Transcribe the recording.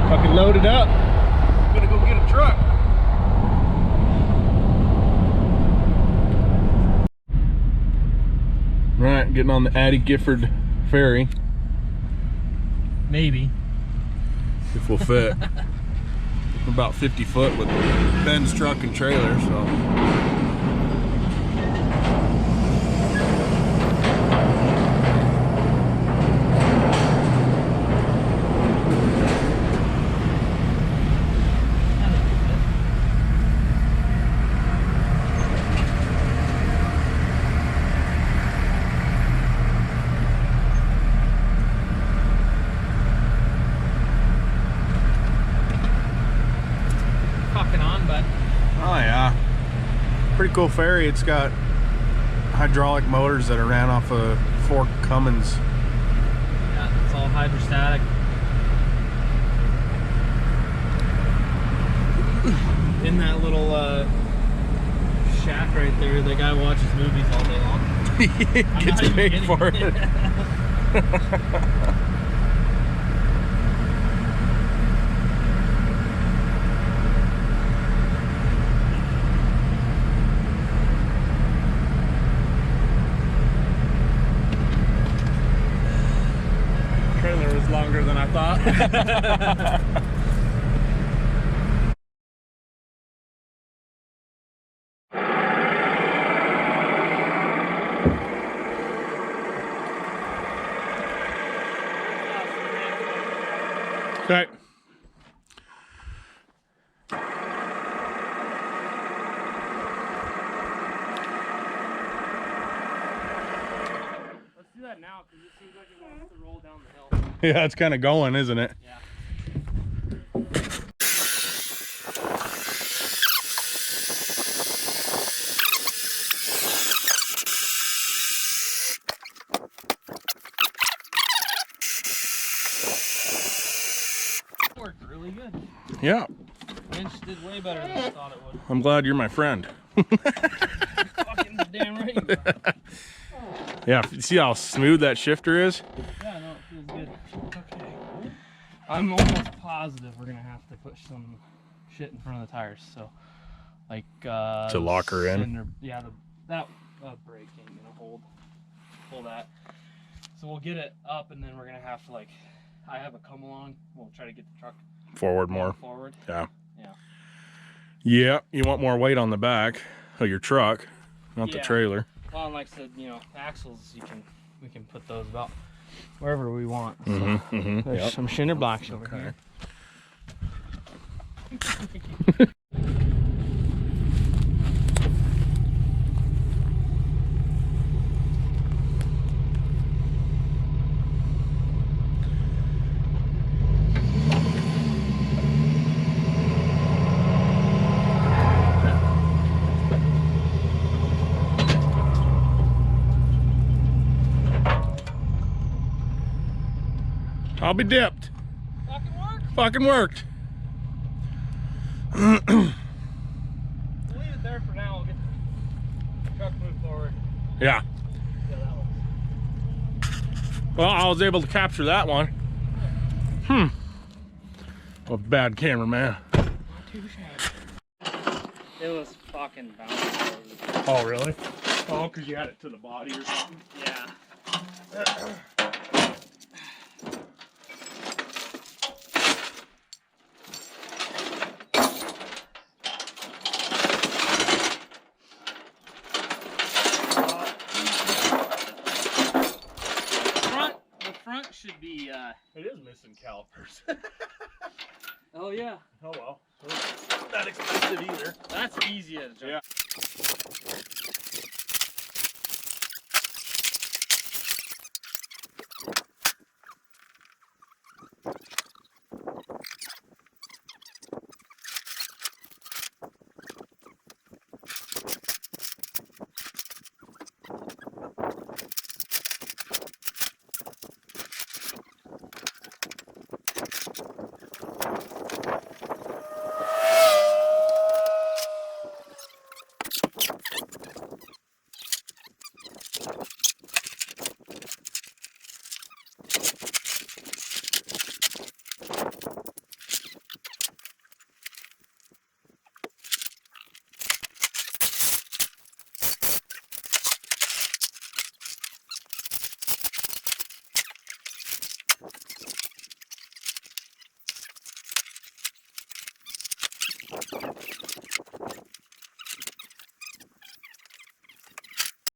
Fucking loaded up. I'm gonna go get a truck. All right, getting on the Addie Gifford ferry. Maybe. If we'll fit. About 50 foot with Ben's truck and trailer, so. Oh yeah, pretty cool ferry. It's got hydraulic motors that are ran off of 4 Cummins. Yeah, it's all hydrostatic. In that little shack right there, the guy watches movies all day long. Gets paid for it. Trailer was longer than I thought. Okay. Let's do that now because it seems like it wants to roll down the hill. Yeah, it's kind of going, isn't it? Yeah. Worked really good. Yeah. Winch did way better than I thought it would. I'm glad you're my friend. Fucking damn right you are. Yeah, see how smooth that shifter is? Yeah, no, it feels good. Okay. I'm almost positive we're gonna have to put some shit in front of the tires. So, like to lock her in. Yeah, that brake ain't gonna pull that. So we'll get it up, and then we're gonna have to I have a come along. We'll try to get the truck Forward more. Forward. Yeah. Yeah. Yeah, you want more weight on the back of your truck, not the trailer. Well, and like I said, axles, we can put those about wherever we want. So there's some Shinner blocks over here. I'll be dipped. Fucking worked. Fucking worked. We'll leave it there for now. We'll get the truck moved forward. Yeah. See how that looks. Well, I was able to capture that one. A bad cameraman. Not too shabby. It was fucking bouncing. Oh, really? Oh, because you had it to the body or something? Yeah. Should be it is missing calipers. Oh yeah. Oh well. Not that expensive either. That's easy as a jump. Yeah.